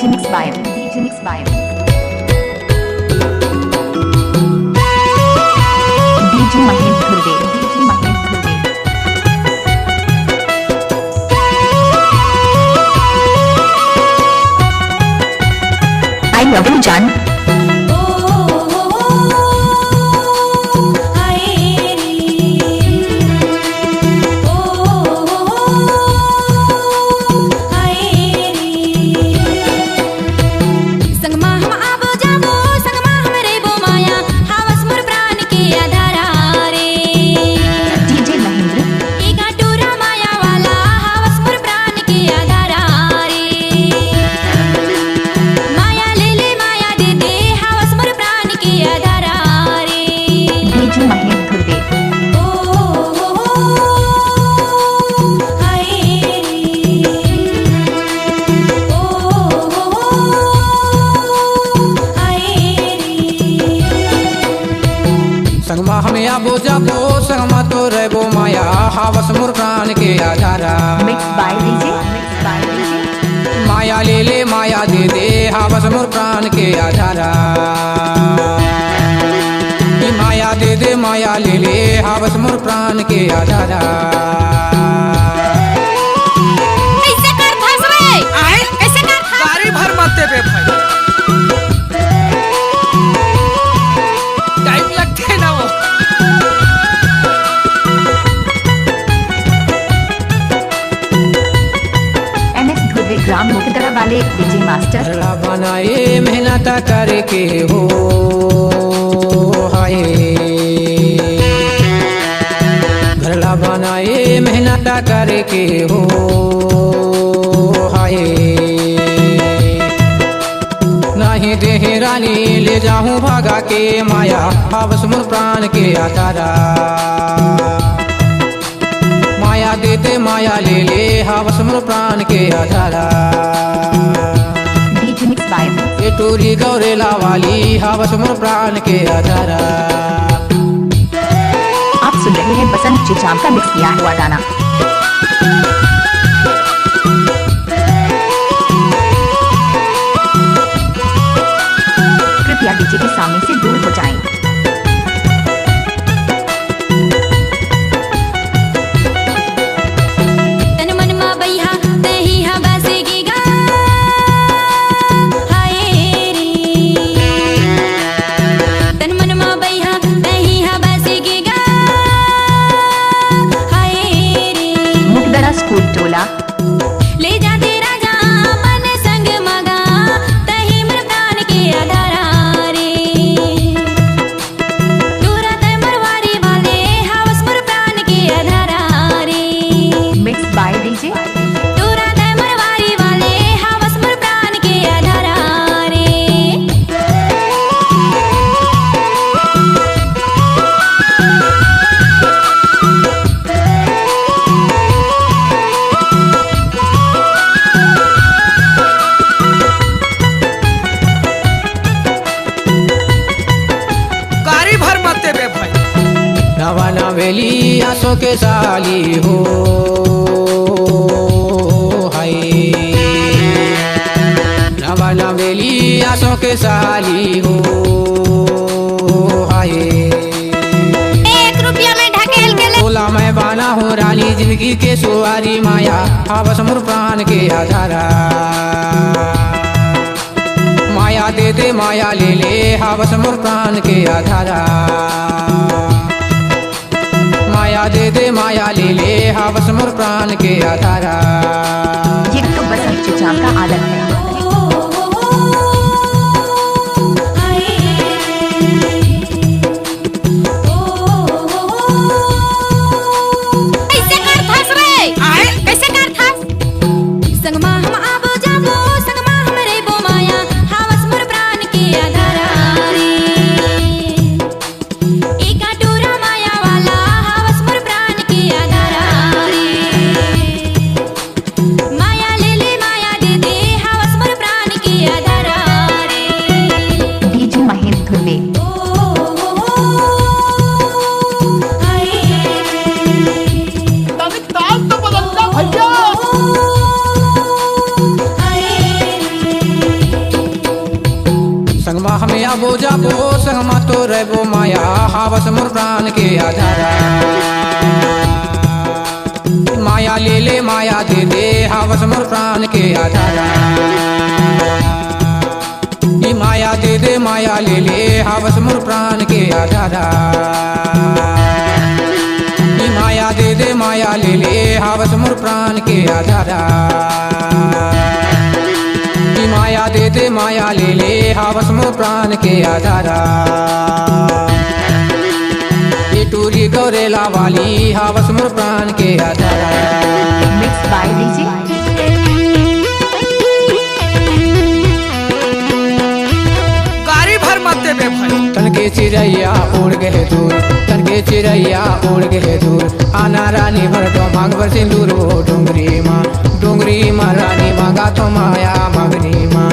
DJ Mix by DJ Mix by DJ Mahendra Khurde DJ Mahendra Khurde I love you Jan Sangma हमें आबो जाबो संगमा तो रहबो माया हावस मोर प्राण के आधारा Mix by DJ Mix by DJ माया ले ले माया दे दे हावस मोर प्राण के आधारा माया दे दे माया ले ले हावस मोर प्राण के आधारा कैसे कर फंस रे आए कैसे कर गाड़ी भर मत दे बे भाई टाइम लगते ना वो MS Dhruve ग्राम मुकदरा वाले DJ मास्टर घरला बनाए मेहनत करके हो हाय घरला बनाए मेहनत करके हो हाय नहीं देहे रानी ले जाऊं भागा के माया हावस मोर प्राण के आधारा माया देते माया ले ले हावस मोर प्राण के आधारा DJ Mix by ये टूरी गौरेला वाली हावस मोर प्राण के आधारा आप सुन रहे हैं बसंत चिचाम का मिक्स किया हुआ गाना कृपया डीजे के सामने से दूर हो जाएं। तन मन मा बैहा तही हा बासेगी गा हाय रे तन मन मा बैहा तही हा बासेगी गा हाय रे मुकदरा स्कूल टोला ले जा तेरा जा मन संग मगा तही मन प्राण के आधारा रे दूरा ते मरवारी वाले हावस मोर प्राण के आधारा रे मिक्स बाय डीजे दूरा ते मरवारी वाले हावस मोर प्राण के आधारा रे गाड़ी भर मत दे बे भाई नवा नवेली आसो के साली हो हाय नवा नवेली आसो के साली हो हाय 1 रुपया में ढकेल के ले बोला मैं बाना हूँ रानी जिंदगी के सुवारी माया हावस मोर प्राण के आधारा माया दे दे माया ले ले हावस मोर प्राण के आधारा माया दे दे माया ले ले हावस मोर प्राण के आधारा ये तो बसंत चिचाम का आदत है कैसे कर फंस रे आए कैसे कर फंस संगमा हम आबो जाबो संगमा हम रे बो माया हावस मोर प्राण के आधारा रे एका टूरा माया वाला हावस मोर प्राण के आधारा रे माया आबो जाबो संगमा तो रहबो माया हावस मोर प्राण के आधारा माया ले ले माया दे दे हावस मोर प्राण के आधारा माया दे दे माया ले ले हावस मोर प्राण के आधारा माया दे दे माया ले ले हावस मोर प्राण के आधारा माया दे दे माया ले ले हावस मोर प्राण के आधारा ये टूरी गौरेला वाली हावस मोर प्राण के आधारा मिक्स बाय डीजे गाड़ी भर मत देबे भाई। तन के चिड़ैया उड़ गए दूर तन के चिड़ैया उड़ गए दूर आना रानी भर तो मांग पर सिंदूर वो डोंगरी माँ रानी मांगा तो माया मगनी माँ